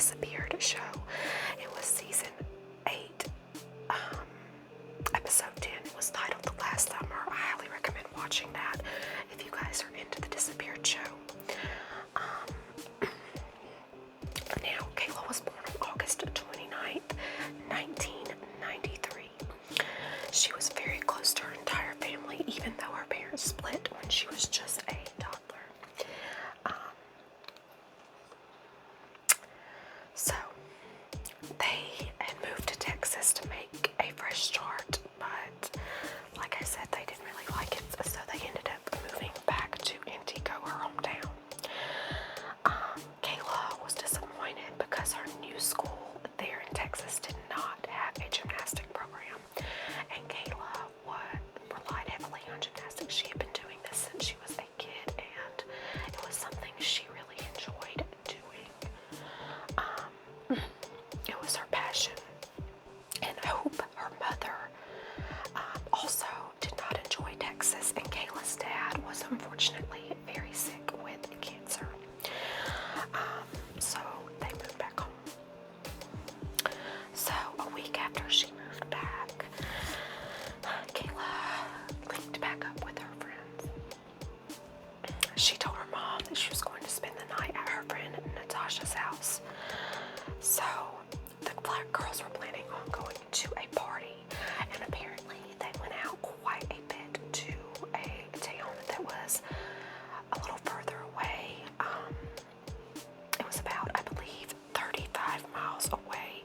Disappeared show. It was season 8, episode 10. It was titled The Last Summer. I highly recommend watching that if you guys are into the Disappeared show. Now, Kayla was born on August 29th, 1993. She was very close to her entire family, even though her parents split when she was just a toddler. So, they had moved to Texas to make a fresh start, but like I said, they didn't really like it, so they ended up moving back to Antigo, her hometown. Kayla was disappointed because her new school there in Texas did not have a gymnastic program, and Kayla relied heavily on gymnastics. She had been doing this since she was a kid, and it was something she really enjoyed doing. It was her passion. And Hope, her mother, also did not enjoy Texas, and Kayla's dad was unfortunately very sick with cancer. So they moved back home. So a week after she moved back, Kayla linked back up with her friends. She told her mom that she was going to spend the night at her friend Natasha's house. So the black girls were planning on going to a party, and apparently they went out quite a bit to a town that was a little further away. It was about, I believe, 35 miles away,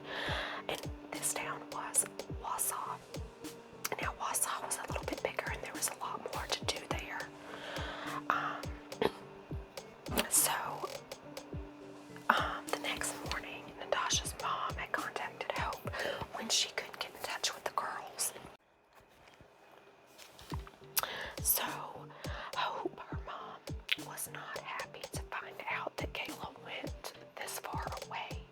and this town was Wausau. Now, Wausau was a little bit bigger, and there was a lot more to do there. The next morning, Natasha's mom had contacted Hope when she couldn't get in touch with the girls. So, Hope, her mom, was not happy to find out that Kayla went this far away,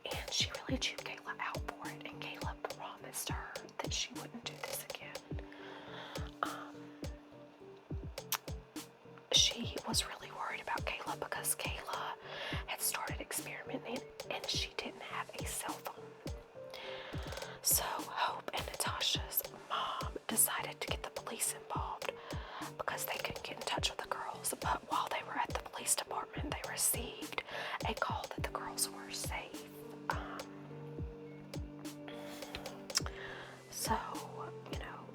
and she really chewed Kayla out for it, and Kayla promised her that she wouldn't do this again. She was really worried about Kayla because Kayla had started experimenting, and she didn't have a cell phone. So Hope and Natasha's mom decided to get the police involved because they couldn't get in touch with the girls. But while they were at the police department, they received a call that the girls were safe. So,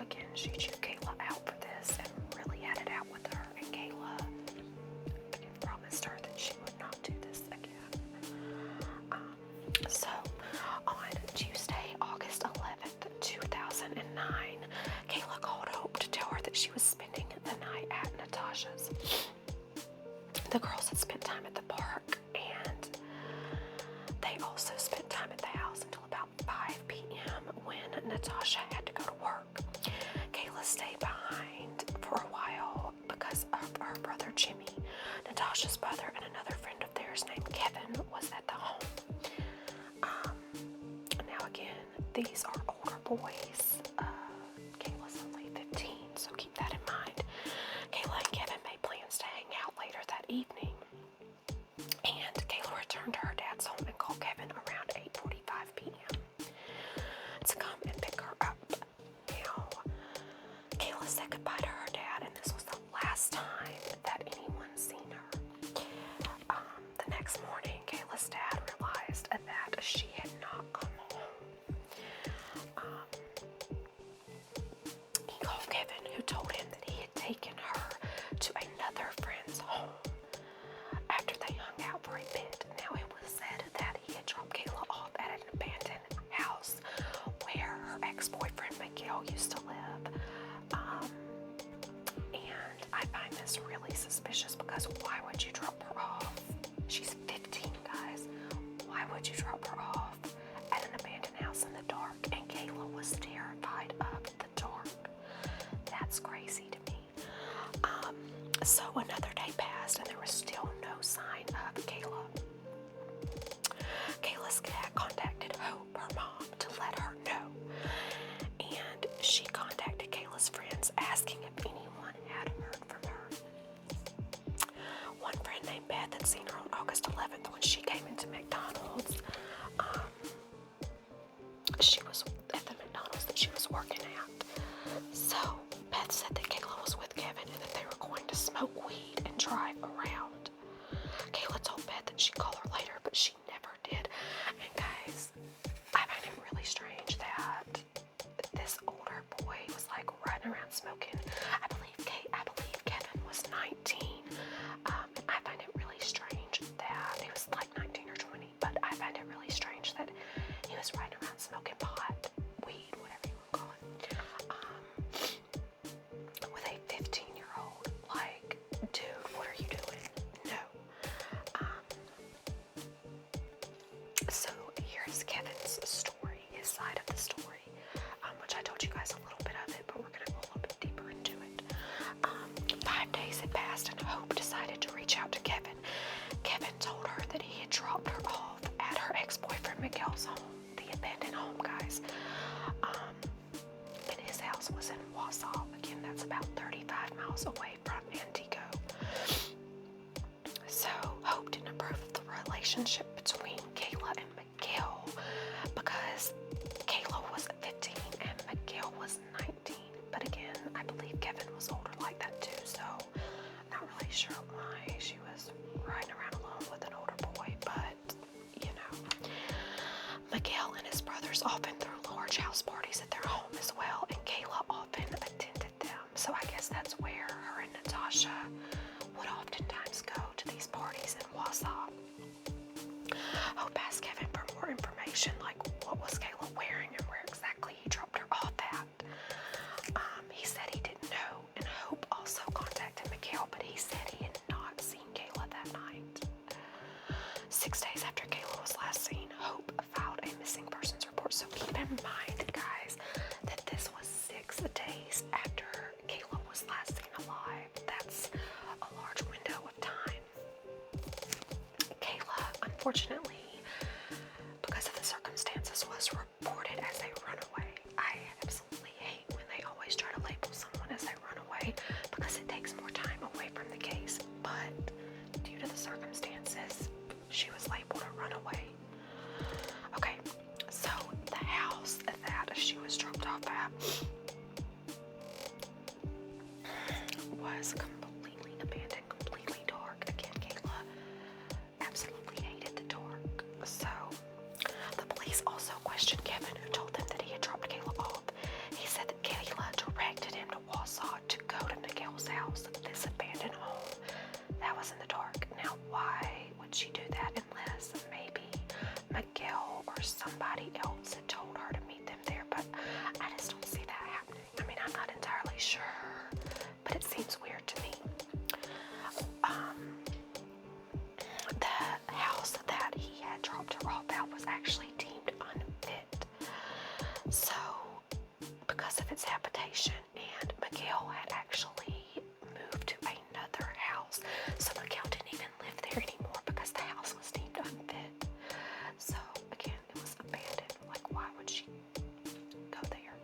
again, she chewed Kayla out for this and really had it out with her. And Kayla again promised her that she would not do this again. So, on Tuesday, August 11th, 2009, Kayla called Hope to tell her that she was spending the night at Natasha's. The girls had spent time at the park, and they also spent time at the house until about 5 p.m. when Natasha had to go to work. Kayla stayed behind for a while because of her brother Jimmy. Natasha's brother and another friend of theirs named Kevin was at the home. Now again, these are older boys. Kayla's only 15, so keep that in mind. Kayla and Kevin made plans to hang out later that evening. And Kayla returned to her dad's home and called Kevin around 8:45 p.m. to come and pick her up. Now, Kayla said goodbye to her dad, and this was the last time that anyone seen her. The next morning, Kayla's dad realized that she had not come home. He called Kevin, who told him that he had taken her to another friend's home after they hung out for a bit. Now, it was said that he had dropped Kayla off at an abandoned house where her ex-boyfriend Miguel used to live. And I find this really suspicious because why would you drop her off? She's 15, guys. Why would you drop her off at an abandoned house in the dark? And Kayla was terrified of the dark. That's crazy to me. So another day passed, and there was still no sign of Kayla. Kayla's dad contacted Hope, her mom, to let her know. And she contacted Kayla's friends asking if anyone had heard from her. One friend named Beth had seen her on August 11th when she came into McDonald's. So here's Kevin's story, his side of the story, which I told you guys a little bit of it, but we're going to go a little bit deeper into it. 5 days had passed and Hope decided to reach out to Kevin. Kevin told her that he had dropped her off at her ex-boyfriend Miguel's home, the abandoned home, guys. And his house was in Wausau. Again, that's about 35 miles away from Antigo. So Hope didn't approve of the relationship between Kayla and Miguel because Kayla was 15 and Miguel was 19. But again, I believe Kevin was older like that too, so not really sure why she was riding around alone with an older boy, but you know. Miguel and his brothers often threw large house parties at their home as well, and Kayla often attended them. So I guess that's where her and Natasha would oftentimes go to these parties in Wausau. Hope asked Kevin for more information, like what was Kayla wearing and where exactly he dropped her off at. He said he didn't know, and Hope also contacted Miguel, but he said he had not seen Kayla that night. 6 days after Kayla was last seen, Hope filed a missing persons report. So keep in mind, guys, that this was 6 days after Kayla was last seen alive. That's a large window of time. Kayla, unfortunately, because of the circumstances, was reported as a runaway. I absolutely hate when they always try to label someone as a runaway because it takes more time away from the case. But due to the circumstances, she was labeled a runaway. Okay, so the house that she was dropped off at was completely abandoned, completely dark. Again, Kayla absolutely hated the dark. So the police also questioned Kevin, who told them that he had dropped Kayla off. He said that Kayla directed him to Wausau to go to Miguel's house, this abandoned home that was in the dark. Now, why would she do that unless maybe Miguel or somebody else had told her to meet them there? But I just don't see that happening. I mean, I'm not entirely sure, but it seems weird to me. The house that he had dropped her off at was actually deemed unfit. So, because of its habitation, and Miguel had actually moved to another house. So Miguel didn't even live there anymore because the house was deemed unfit. So, again, it was abandoned. Like, why would she go there?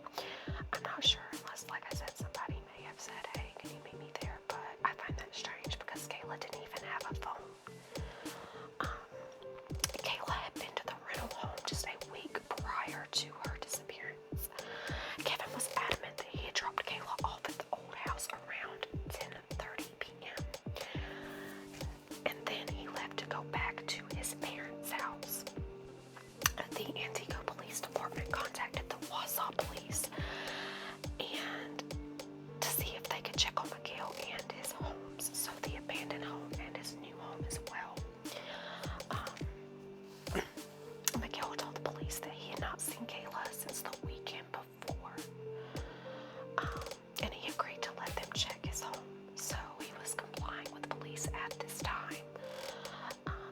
I'm not sure, unless, like I said, somebody may have said, hey, can you meet me there? But I find that strange because Kayla didn't even have a phone. Kayla had been to the rental home just a week prior to her disappearance. Kevin was adamant that he had dropped Kayla off at the old house around 10:30 p.m. And then he left to go back to his parents' house. The Antigo Police Department contacted the Wausau Police and to see if they could check on Miguel and his homes, so the abandoned home and his new home as well. Miguel told the police that he had not seen Kayla since the weekend before, and he agreed to let them check his home, so he was complying with police at this time.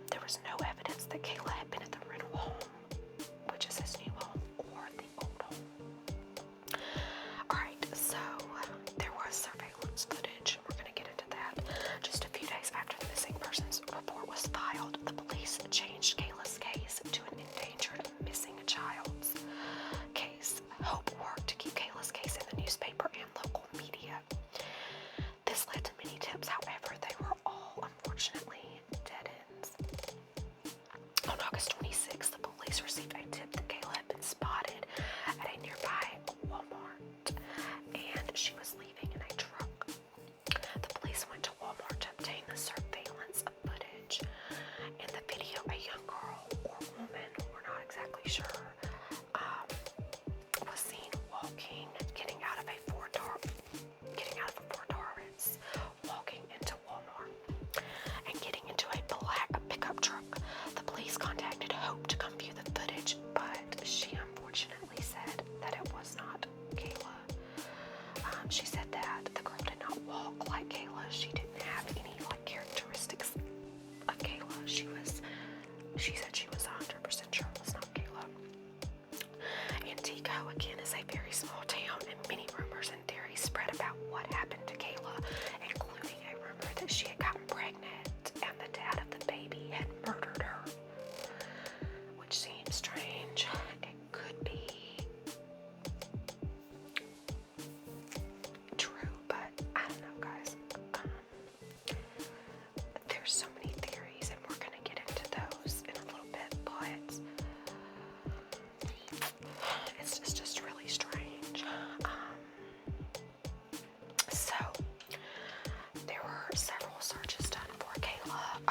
There was no evidence that Kayla had been at the rental home, which is his new home, or the old home. Alright, so there was surveillance footage. We're going to get into that. Just a few days after the missing persons report was filed, the police changed Kayla's case to an endangered missing child's case. Hope worked to keep Kayla's case in the newspaper and local media. This led to many tips, however, they were all unfortunately dead ends. On August 26th, the police received a tip that Kayla had been spotted at a nearby Walmart, and she was leaving in a truck. The police went to Walmart to obtain the surveillance footage. In the video, a young girl or woman, we're not exactly sure, was seen walking, getting out of a Ford Taurus, walking into Walmart, and getting into a black pickup truck. The police contacted Hope to come view the footage, but she unfortunately said that it was not Kayla. She said that the girl did not walk like Kayla. She didn't have any characteristics of Kayla. She said she was 100% sure Antigo, again, is a very small town, and many rumors and theories spread about what happened to Kayla, including a rumor that she had gotten pregnant and the dad of the baby had murdered her, which seems strange. It could be true, but I don't know, guys. There's so many theories, and we're going to get into those in a little bit, but it's just really strange. So there were several searches done for Kayla.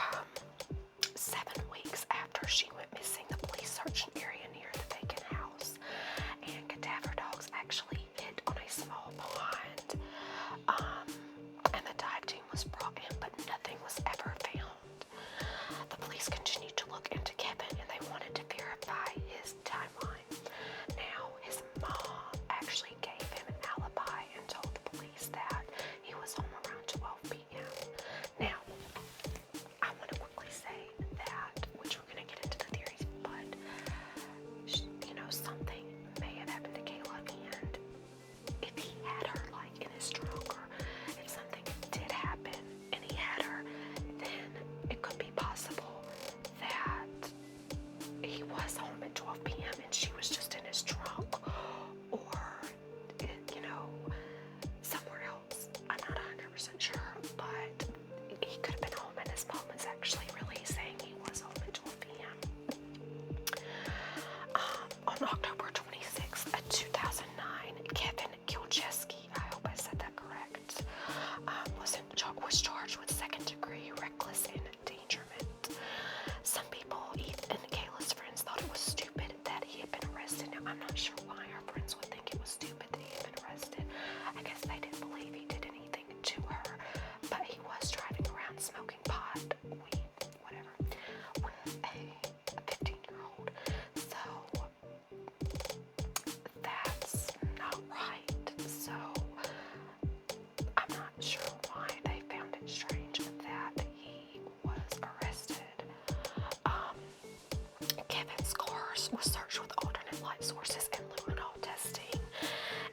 7 weeks after she went missing, the police searched an area near the vacant house, and cadaver dogs actually hit on a small pond. And the dive team was brought in, but nothing was ever found. The police continued to look into Kevin, and they wanted to verify his timeline. Now, his mom actually gave him an alibi and told the police that he was home around 12 p.m. Now, I want to quickly say that, which we're going to get into the theories, but, something may have happened to Kayla, and if he had her, like, in his trunk, or if something did happen and he had her, then it could be possible that he was home at 12 p.m. and she was just in his trunk, or, somewhere else. I'm not 100% sure, but he could have been home, and his mom was actually really saying he was home at 12 p.m. On October 26th, 2009, Kevin Kielcheski, I hope I said that correct, was charged with second-degree reckless endangerment. Some people, even Kayla's friends, thought it was stupid that he had been arrested. Now, I'm not sure why our friends would think it was stupid that he had been arrested. I guess they didn't believe he did anything to her, but he was driving around smoking pot, weed, whatever, with a 15-year-old. So that's not right. So I'm not sure why they found it strange that he was arrested. Kevin's car was searched with alternate light sources and luminol testing,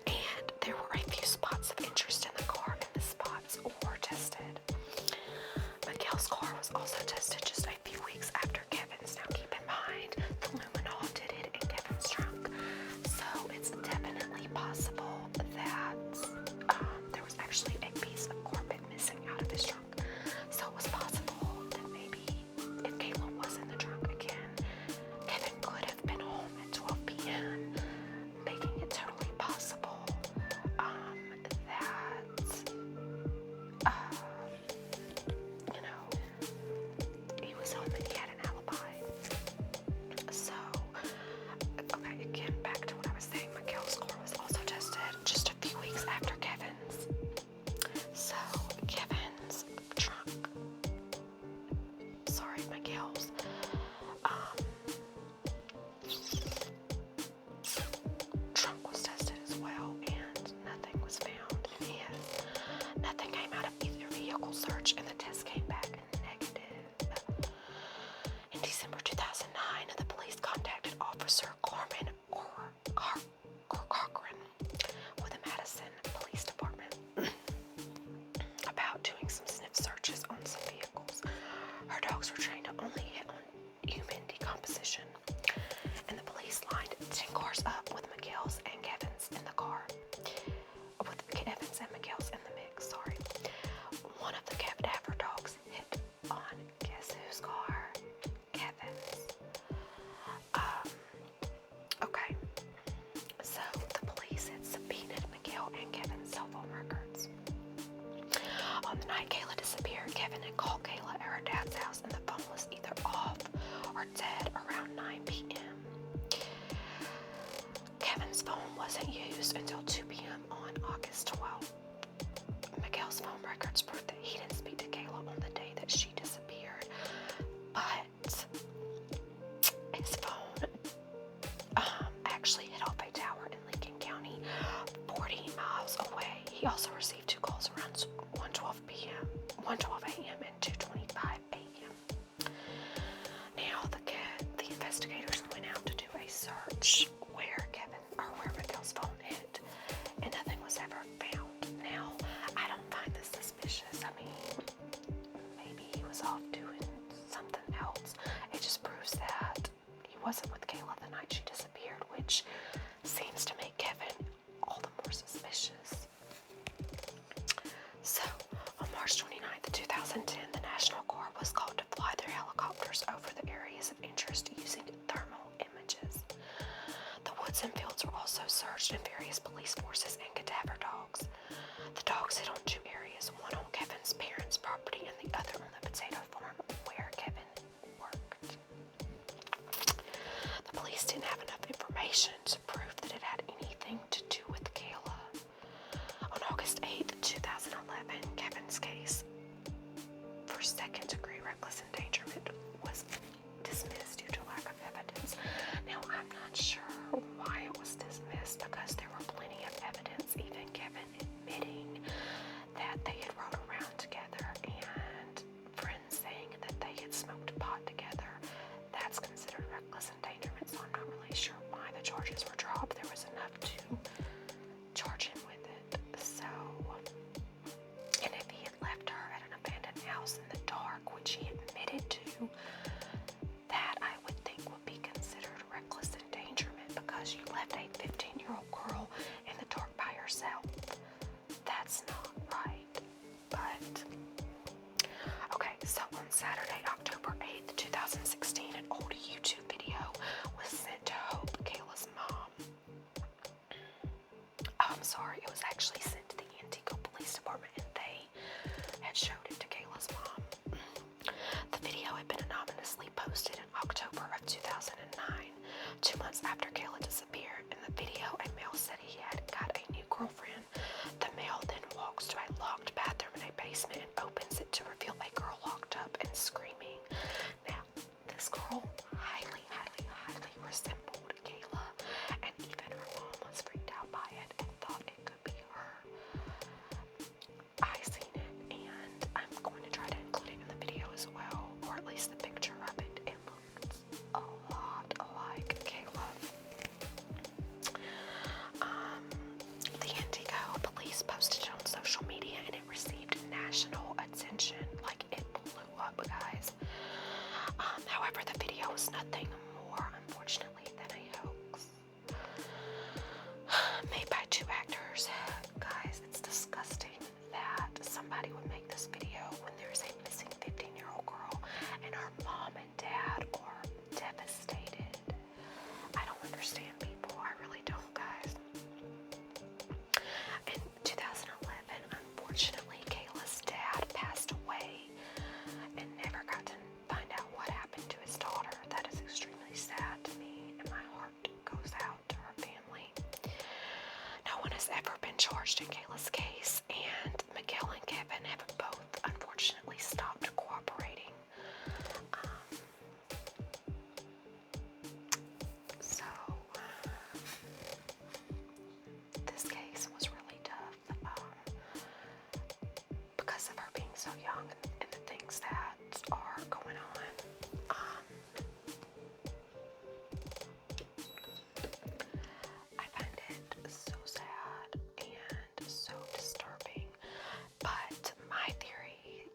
and there were a few spots of interest in the car, and the spots were tested. Miguel's car was also tested just a few weeks after Kevin's. Now keep in mind, the luminol did hit in Kevin's trunk, so it's definitely possible that there was actually a piece of carpet missing out of his trunk. So it was possible that maybe if Kayla was in the trunk again, Kevin could have been home at 12 p.m., making it totally possible that, he was home and he had an alibi. So, okay, again, back to what I was saying, Miguel's car was also tested just a few weeks after Kevin's. So, Kevin's trunk, Miguel's, trunk was tested as well, and nothing was found in his. Nothing came out of either vehicle search, and the test came back negative. In December 2009, the police contacted Officer Cochran with the Madison Police Department about doing some sniff searches on some vehicles. Her dogs were trained to only hit on human decomposition, and the police lined 10 cars up with Miguel's and Kevin's in the car. With Kevin's and Miguel's in the mix, sorry. One of the cadaver dogs hit on, guess whose car? Kevin's. Okay. So the police had subpoenaed Miguel and Kevin's cell phone records. On the night Kayla disappeared, Kevin had called Kayla at her dad's house, and the phone was either off or dead around 9 p.m. Kevin's phone wasn't used until 2 p.m. on August 12th. Miguel's phone records prove that he didn't speak to Kayla on the day that she disappeared, but his phone actually hit off a tower in Lincoln County, 40 miles away. He also received 2 calls around 1:12 a.m. and 2:25 a.m. Now the investigators went out to do a search where wasn't with Kayla the night she disappeared, which seems to make Kevin all the more suspicious. So, on March 29th, 2010, the National Guard was called to fly their helicopters over the areas of interest using thermal images. The woods and fields were also searched, and various police forces and cadaver dogs. The dogs hit on two areas, one on Kevin's parents' property and the other on the potato farm where Kevin worked. The police didn't have enough information to prove that it had anything to do with Kayla. On August 8th, 2011, Kevin's case for second-degree reckless endangerment was dismissed due to lack of evidence. Now, I'm not sure why it was dismissed, because there were plenty of evidence, even Kevin admitting that they had rode around together and friends saying that they had smoked pot together. That's considered reckless endangerment, so I'm not really sure why the charges were dropped. There was enough to charge him with it. So, and if he had left her at an abandoned house in the dark, which he admitted to, that I would think would be considered reckless endangerment, because you left a 15-year-old girl in the dark by herself. That's not right. But, okay, so on Saturday, October 8th, 2016, an old YouTube video was sent to Hope, Kayla's mom. I'm sorry, it was actually sent to the Antigo Police Department, and they had showed it to Kayla's mom. The video had been anonymously posted in October of 2009, 2 months after Kayla disappeared. In the video, a male said he had got a new girlfriend. The male then walks to a locked bathroom in a basement and opens it to reveal a girl locked up and screaming. Now, this girl highly resembled Kayla, and even her mom was freaked out by it and thought it could be her. I seen it, and I'm going to try to include it in the video as well, or at least the picture of it. It looked a lot like Kayla. The Antigo police posted it on social media, and it received national attention. Like, it blew up, guys. However, the video was nothing more, unfortunately, than a hoax made by two actors. Guys, it's disgusting that somebody would make this video when there's a missing 15-year-old girl and her mom and dad are devastated. I don't understand people. I really don't, guys. In 2011, unfortunately, Kayla's dad passed away and never got to find out what happened to his daughter. That is extremely sad to me, and my heart goes out to her family. No one has ever been charged in Kayla's case, and Miguel and Kevin have both unfortunately stopped cooperating. So, this case was really tough, because of her being so young and the things that are going on. I find it so sad and so disturbing, but my theory,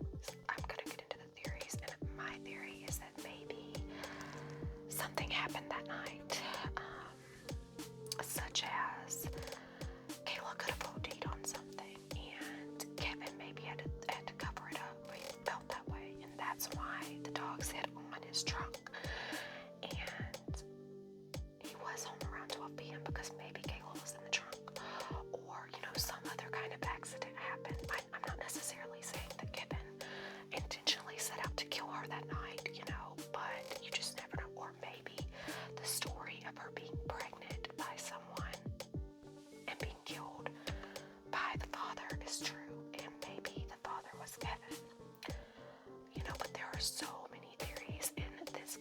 I'm going to get into the theories, and my theory is that maybe something happened that night, such as Kayla could have OD'd on something, and Kevin maybe had to cover it up. He felt that way, and that's why the dogs hit on his trunk. And he was home around 12 p.m. because maybe Kayla was in the trunk, or, some other kind of accident happened. I'm not necessarily saying that Kevin intentionally set out to kill her that night, but you just never know. Or maybe the story of her being pregnant by someone and being killed by the father is true, and maybe the father was Kevin. But there are so many theories in this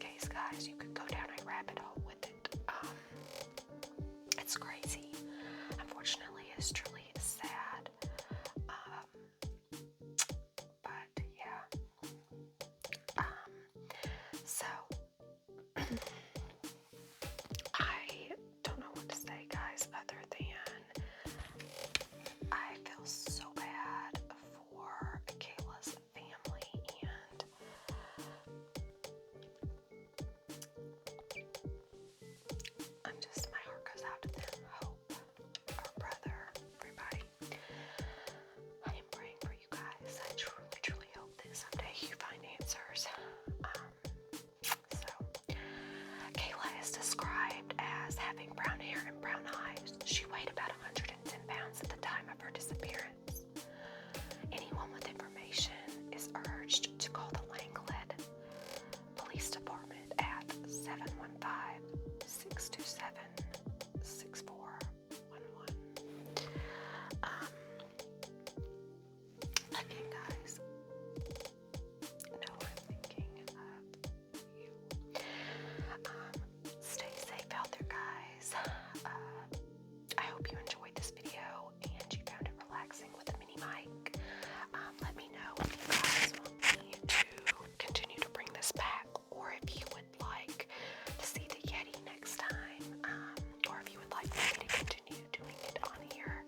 Again, guys, no, I'm thinking of you. Stay safe out there, guys. I hope you enjoyed this video and you found it relaxing with the mini mic. Let me know if you guys want me to continue to bring this back, or if you would like to see the Yeti next time, or if you would like me to continue doing it on here.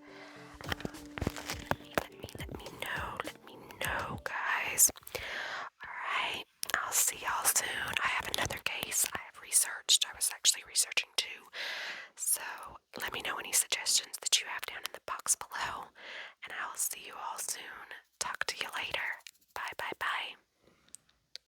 Let me know, guys. Alright, I'll see y'all soon. I have another case I have researched. I was actually researching too. So let me know any suggestions that you have down in the box below. And I'll see you all soon. Talk to you later.